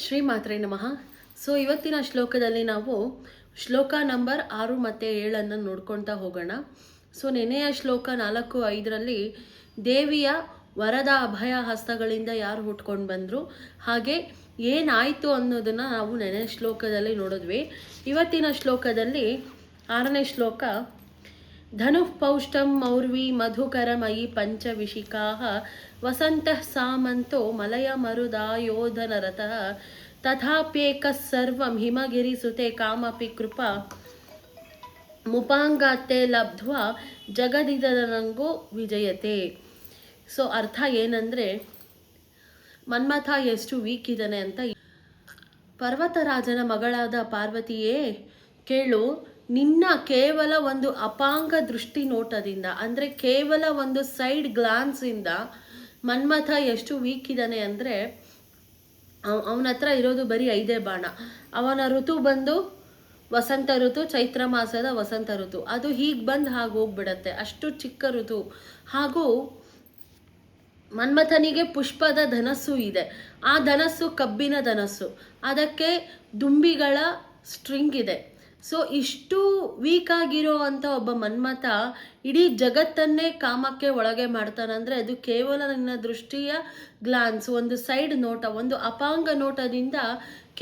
ಶ್ರೀ ಮಾತ್ರೆ ನಮಃ. ಸೊ ಇವತ್ತಿನ ಶ್ಲೋಕದಲ್ಲಿ ನಾವು ಶ್ಲೋಕ ನಂಬರ್ 6 ಮತ್ತು 7 ನೋಡ್ಕೊಳ್ತಾ ಹೋಗೋಣ. ಸೊ ನೆನೆಯ ಶ್ಲೋಕ 4, 5ರಲ್ಲಿ ದೇವಿಯ ವರದ ಅಭಯ ಹಸ್ತಗಳಿಂದ ಯಾರು ಹುಟ್ಕೊಂಡು ಬಂದರು, ಹಾಗೆ ಏನಾಯಿತು ಅನ್ನೋದನ್ನು ನಾವು ನೆನೆಯ ಶ್ಲೋಕದಲ್ಲಿ ನೋಡಿದ್ವಿ. ಇವತ್ತಿನ ಶ್ಲೋಕದಲ್ಲಿ 6ನೇ ಶ್ಲೋಕ, ಧನುಃ ಪೌಷ್ಟಂ ಮೌರ್ವಿ ಮಧುಕರಮಯಿ ಪಂಚವಿಶಿಕಾಃ ವಸಂತಃ ಸಾಮಂತೋ ಮಲಯ ಮರುದಾಯೋಧನರತಃ ತಥಾಪ್ಯೇಕಃ ಸರ್ವಂ ಹಿಮಗಿರಿಸುತೆ ಕಾಮಪಿ ಕೃಪಾ ಮುಪಾಂಗಾತೆ ಲಬ್ಧ್ವಾ ಜಗದಿದರಂಗೋ ವಿಜಯತೆ. ಸೊ ಅರ್ಥ ಏನಂದರೆ, ಮನ್ಮಥ ಎಷ್ಟು ವೀಕ್ ಇದ್ದಾನೆ ಅಂತ. ಪರ್ವತರಾಜನ ಮಗಳಾದ ಪಾರ್ವತಿಯೇ ಕೇಳು, ನಿನ್ನ ಕೇವಲ ಒಂದು ಅಪಾಂಗ ದೃಷ್ಟಿ ನೋಟದಿಂದ, ಅಂದರೆ ಕೇವಲ ಒಂದು ಸೈಡ್ ಗ್ಲಾನ್ಸಿಂದ ಮನ್ಮಥ ಎಷ್ಟು ವೀಕ್ ಇದ್ದಾನೆ ಅಂದರೆ, ಅವನ ಹತ್ರ ಇರೋದು ಬರೀ 5 ಬಾಣ. ಅವನ ಋತು ಬಂದು ವಸಂತ ಋತು, ಚೈತ್ರ ಮಾಸದ ವಸಂತ ಋತು. ಅದು ಹೀಗೆ ಬಂದು ಹಾಗೆ ಹೋಗ್ಬಿಡತ್ತೆ, ಅಷ್ಟು ಚಿಕ್ಕ ಋತು. ಹಾಗೂ ಮನ್ಮಥನಿಗೆ ಪುಷ್ಪದ ಧನಸ್ಸು ಇದೆ. ಆ ಧನಸ್ಸು ಕಬ್ಬಿನ ಧನಸ್ಸು, ಅದಕ್ಕೆ ದುಂಬಿಗಳ ಸ್ಟ್ರಿಂಗ್ ಇದೆ. ಸೊ ಇಷ್ಟು ವೀಕ್ ಆಗಿರೋ ಅಂಥ ಒಬ್ಬ ಮನ್ಮಥ ಇಡೀ ಜಗತ್ತನ್ನೇ ಕಾಮಕ್ಕೆ ಒಳಗೆ ಮಾಡ್ತಾನಂದರೆ ಅದು ಕೇವಲ ನಿನ್ನ ದೃಷ್ಟಿಯ ಗ್ಲಾನ್ಸ್, ಒಂದು ಸೈಡ್ ನೋಟ, ಒಂದು ಅಪಾಂಗ ನೋಟದಿಂದ,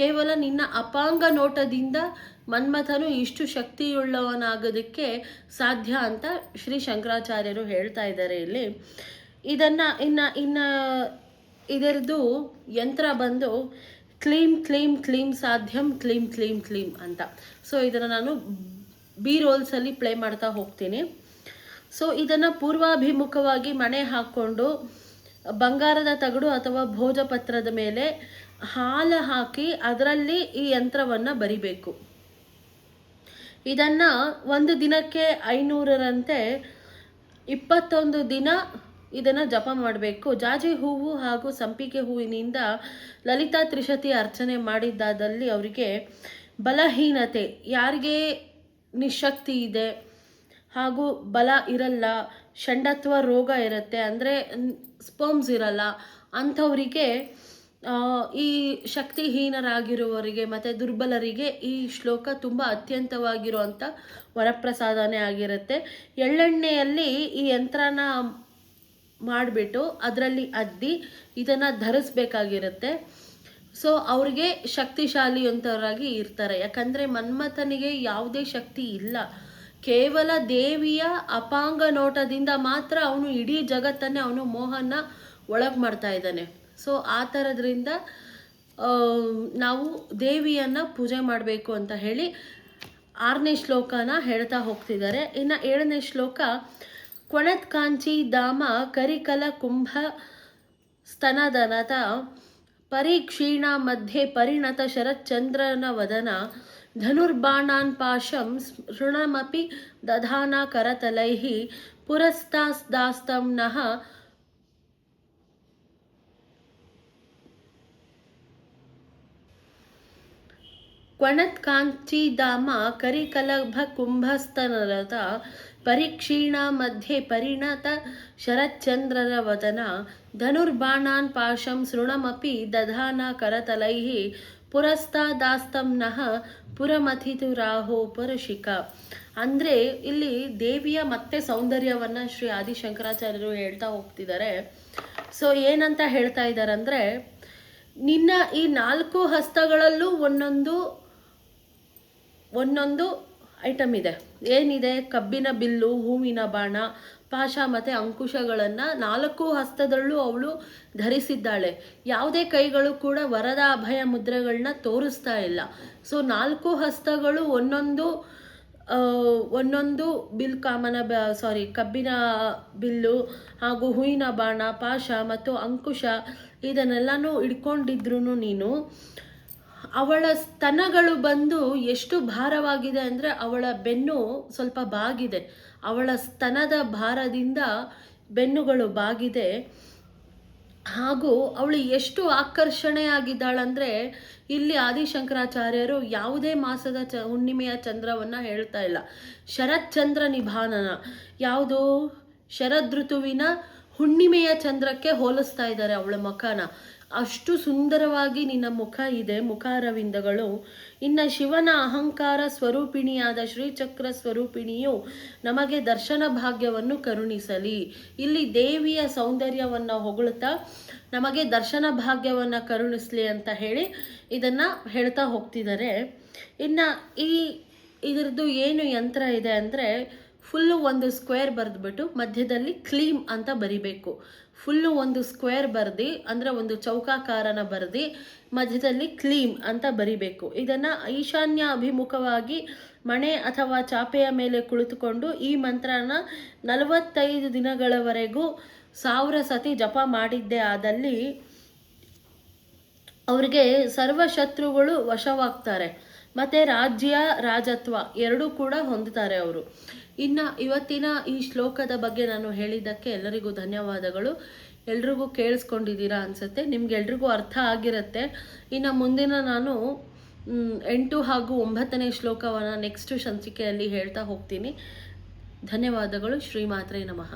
ಕೇವಲ ನಿನ್ನ ಅಪಾಂಗ ನೋಟದಿಂದ ಮನ್ಮಥನು ಇಷ್ಟು ಶಕ್ತಿಯುಳ್ಳವನಾಗೋದಕ್ಕೆ ಸಾಧ್ಯ ಅಂತ ಶ್ರೀ ಶಂಕರಾಚಾರ್ಯರು ಹೇಳ್ತಾ ಇದ್ದಾರೆ ಇಲ್ಲಿ. ಇನ್ನು ಇದರದ್ದು ಯಂತ್ರ ಬಂದು ಕ್ಲೀಂ ಕ್ಲೀಂ ಕ್ಲೀಂ ಸಾಧ್ಯಂ ಕ್ಲೀಂ ಕ್ಲೀಂ ಕ್ಲೀಂ ಅಂತ. ಸೊ ಇದನ್ನು ನಾನು ಬಿ ರೋಲ್ಸಲ್ಲಿ ಪ್ಲೇ ಮಾಡ್ತಾ ಹೋಗ್ತೀನಿ. ಸೊ ಇದನ್ನು ಪೂರ್ವಾಭಿಮುಖವಾಗಿ ಮಣೆ ಹಾಕ್ಕೊಂಡು ಬಂಗಾರದ ತಗಡು ಅಥವಾ ಭೋಜಪತ್ರದ ಮೇಲೆ ಹಾಲು ಹಾಕಿ ಅದರಲ್ಲಿ ಈ ಯಂತ್ರವನ್ನು ಬರಿಬೇಕು. ಇದನ್ನು ಒಂದು ದಿನಕ್ಕೆ 500ರಂತೆ 21 ದಿನ ಇದನ್ನು ಜಪ ಮಾಡಬೇಕು. ಜಾಜಿ ಹೂವು ಹಾಗೂ ಸಂಪಿಗೆ ಹೂವಿನಿಂದ ಲಲಿತಾ ತ್ರಿಶತಿ ಅರ್ಚನೆ ಮಾಡಿದ್ದಾದಲ್ಲಿ ಅವರಿಗೆ ಬಲಹೀನತೆ, ಯಾರಿಗೆ ನಿಶಕ್ತಿ ಇದೆ ಹಾಗೂ ಬಲ ಇರಲ್ಲ, ಷಂಡತ್ವ ರೋಗ ಇರುತ್ತೆ, ಅಂದರೆ ಸ್ಪರ್ಮ್ಸ್ ಇರಲ್ಲ, ಅಂಥವರಿಗೆ, ಈ ಶಕ್ತಿಹೀನರಾಗಿರುವವರಿಗೆ ಮತ್ತು ದುರ್ಬಲರಿಗೆ ಈ ಶ್ಲೋಕ ತುಂಬ ಅತ್ಯಂತವಾಗಿರುವಂಥ ವರಪ್ರಸಾದನೇ ಆಗಿರುತ್ತೆ. ಎಳ್ಳೆಣ್ಣೆಯಲ್ಲಿ ಈ ಯಂತ್ರನ ಮಾಡಿಬಿಟ್ಟು ಅದರಲ್ಲಿ ಅದ್ದಿ ಇದನ್ನು ಧರಿಸ್ಬೇಕಾಗಿರುತ್ತೆ. ಸೊ ಅವ್ರಿಗೆ ಶಕ್ತಿಶಾಲಿ ಅಂತವರಾಗಿ ಇರ್ತಾರೆ. ಯಾಕಂದರೆ ಮನ್ಮಥನಿಗೆ ಯಾವುದೇ ಶಕ್ತಿ ಇಲ್ಲ, ಕೇವಲ ದೇವಿಯ ಅಪಾಂಗ ನೋಟದಿಂದ ಮಾತ್ರ ಅವನು ಇಡೀ ಜಗತ್ತನ್ನೇ ಅವನು ಮೋಹನ ಒಳಗೆ ಮಾಡ್ತಾ ಇದ್ದಾನೆ. ಸೊ ಆ ಥರದ್ರಿಂದ ನಾವು ದೇವಿಯನ್ನು ಪೂಜೆ ಮಾಡಬೇಕು ಅಂತ ಹೇಳಿ 6ನೇ ಶ್ಲೋಕನ ಹೇಳ್ತಾ ಹೋಗ್ತಿದ್ದಾರೆ. ಇನ್ನು 7ನೇ ಶ್ಲೋಕ, ಕ್ವಣತ್ ಕಾಂಚಿ ಧಾಮ ಕರಿಕಲ ಕುಂಭ ಸ್ತನದನತ ಪರೀಕ್ಷೀಣ ಮಧ್ಯೆ ಪರಿಣತ ಶರಚ್ಚಂದ್ರನ ವದನ ಧನುರ್ಬಾಣಾನ್ ಪಾಶಂ ಋಣಮಪಿ ದಧಾನ ಕರತಲೈಃ ಪುರಸ್ತಾಸ್ದಾಸ್ತಂ ನಃ ಕ್ವಣತ್ ಕಾಂಚೀಧಾಮ ಕರಿಕಲಭ ಕುಂಭಸ್ತನರತ ಪರೀಕ್ಷೀಣ ಮಧ್ಯೆ ಪರಿಣತ ಶರಚ್ಚಂದ್ರರ ವದನ ಧನುರ್ಬಾಣಾನ್ ಪಾಶಂ ಸೃಣಮಪಿ ದಧಾನ ಕರತಲೈಃ ಪುರಸ್ತಾದಾಸ್ತಂ ನಃ ಪುರಮಥಿತುರಾಹೋ ಪರಶಿಖ. ಅಂದರೆ ಇಲ್ಲಿ ದೇವಿಯ ಮತ್ತೆ ಸೌಂದರ್ಯವನ್ನು ಶ್ರೀ ಆದಿಶಂಕರಾಚಾರ್ಯರು ಹೇಳ್ತಾ ಹೋಗ್ತಿದ್ದಾರೆ. ಸೊ ಏನಂತ ಹೇಳ್ತಾ ಇದ್ದಾರೆ ಅಂದರೆ, ನಿನ್ನ ಈ 4 ಹಸ್ತಗಳಲ್ಲೂ ಒಂದೊಂದು ಐಟಮ್ ಇದೆ. ಏನಿದೆ? ಕಬ್ಬಿನ ಬಿಲ್ಲು, ಹೂವಿನ ಬಾಣ, ಪಾಶ ಮತ್ತು ಅಂಕುಶಗಳನ್ನು 4 ಹಸ್ತದಲ್ಲೂ ಅವಳು ಧರಿಸಿದ್ದಾಳೆ. ಯಾವುದೇ ಕೈಗಳು ಕೂಡ ವರದ ಅಭಯ ಮುದ್ರೆಗಳನ್ನ ತೋರಿಸ್ತಾ ಇಲ್ಲ. ಸೊ 4 ಹಸ್ತಗಳು ಒಂದೊಂದು ಕಬ್ಬಿನ ಬಿಲ್ಲು ಹಾಗೂ ಹೂವಿನ ಬಾಣ, ಪಾಶ ಮತ್ತು ಅಂಕುಶ ಇದನ್ನೆಲ್ಲನೂ ಇಟ್ಕೊಂಡಿದ್ರು ನೀನು. ಅವಳ ಸ್ತನಗಳು ಬಂದು ಎಷ್ಟು ಭಾರವಾಗಿದೆ ಅಂದರೆ, ಅವಳ ಬೆನ್ನು ಸ್ವಲ್ಪ ಬಾಗಿದೆ. ಅವಳ ಸ್ತನದ ಭಾರದಿಂದ ಬೆನ್ನುಗಳು ಬಾಗಿದೆ. ಹಾಗೂ ಅವಳು ಎಷ್ಟು ಆಕರ್ಷಣೆಯಾಗಿದ್ದಾಳಂದರೆ, ಇಲ್ಲಿ ಆದಿಶಂಕರಾಚಾರ್ಯರು ಯಾವುದೇ ಮಾಸದ ಹುಣ್ಣಿಮೆಯ ಚಂದ್ರವನ್ನು ಹೇಳ್ತಾ ಇಲ್ಲ, ಶರತ್ಚಂದ್ರ ನಿಭಾನನ, ಯಾವುದು ಶರದೃತುವಿನ ಹುಣ್ಣಿಮೆಯ ಚಂದ್ರಕ್ಕೆ ಹೋಲಿಸ್ತಾ ಇದ್ದಾರೆ ಅವಳ ಮುಖನ. ಅಷ್ಟು ಸುಂದರವಾಗಿ ನಿನ್ನ ಮುಖ ಇದೆ, ಮುಖಾರವಿಂದಗಳು. ಇನ್ನು ಶಿವನ ಅಹಂಕಾರ ಸ್ವರೂಪಿಣಿಯಾದ ಶ್ರೀಚಕ್ರ ಸ್ವರೂಪಿಣಿಯು ನಮಗೆ ದರ್ಶನ ಭಾಗ್ಯವನ್ನು ಕರುಣಿಸಲಿ. ಇಲ್ಲಿ ದೇವಿಯ ಸೌಂದರ್ಯವನ್ನು ಹೊಗಳುತ್ತಾ ನಮಗೆ ದರ್ಶನ ಭಾಗ್ಯವನ್ನು ಕರುಣಿಸಲಿ ಅಂತ ಹೇಳಿ ಇದನ್ನು ಹೇಳ್ತಾ ಹೋಗ್ತಿದ್ದಾರೆ. ಇನ್ನು ಇದರದ್ದು ಏನು ಯಂತ್ರ ಇದೆ ಅಂದರೆ, ಫುಲ್ಲು ಒಂದು ಸ್ಕ್ವೇರ್ ಬರೆದ್ಬಿಟ್ಟು ಮಧ್ಯದಲ್ಲಿ ಕ್ಲೀಮ್ ಅಂತ ಬರಿಬೇಕು. ಫುಲ್ಲು ಒಂದು ಸ್ಕ್ವೇರ್ ಬರೆದು, ಅಂದರೆ ಒಂದು ಚೌಕಾಕಾರನ ಬರೆದು ಮಧ್ಯದಲ್ಲಿ ಕ್ಲೀಮ್ ಅಂತ ಬರಿಬೇಕು. ಇದನ್ನು ಈಶಾನ್ಯ ಅಭಿಮುಖವಾಗಿ ಮಣೆ ಅಥವಾ ಚಾಪೆಯ ಮೇಲೆ ಕುಳಿತುಕೊಂಡು ಈ ಮಂತ್ರನ 45 ದಿನಗಳವರೆಗೂ 1000 ಸತಿ ಜಪ ಮಾಡಿದ್ದೇ ಆದಲ್ಲಿ ಅವ್ರಿಗೆ ಸರ್ವಶತ್ರುಗಳು ವಶವಾಗ್ತಾರೆ, ಮತ್ತು ರಾಜ್ಯ ರಾಜತ್ವ ಎರಡೂ ಕೂಡ ಹೊಂದುತ್ತಾರೆ ಅವರು. ಇನ್ನು ಇವತ್ತಿನ ಈ ಶ್ಲೋಕದ ಬಗ್ಗೆ ನಾನು ಹೇಳಿದ್ದಕ್ಕೆ ಎಲ್ಲರಿಗೂ ಧನ್ಯವಾದಗಳು. ಎಲ್ರಿಗೂ ಕೇಳಿಸ್ಕೊಂಡಿದ್ದೀರಾ ಅನಿಸುತ್ತೆ, ನಿಮ್ಗೆಲ್ರಿಗೂ ಅರ್ಥ ಆಗಿರುತ್ತೆ. ಇನ್ನು ಮುಂದಿನ ನಾನು 8 ಹಾಗೂ 9ನೇ ಶ್ಲೋಕವನ್ನು ನೆಕ್ಸ್ಟ್ ಸಂಚಿಕೆಯಲ್ಲಿ ಹೇಳ್ತಾ ಹೋಗ್ತೀನಿ. ಧನ್ಯವಾದಗಳು. ಶ್ರೀಮಾತ್ರೇ ನಮಃ.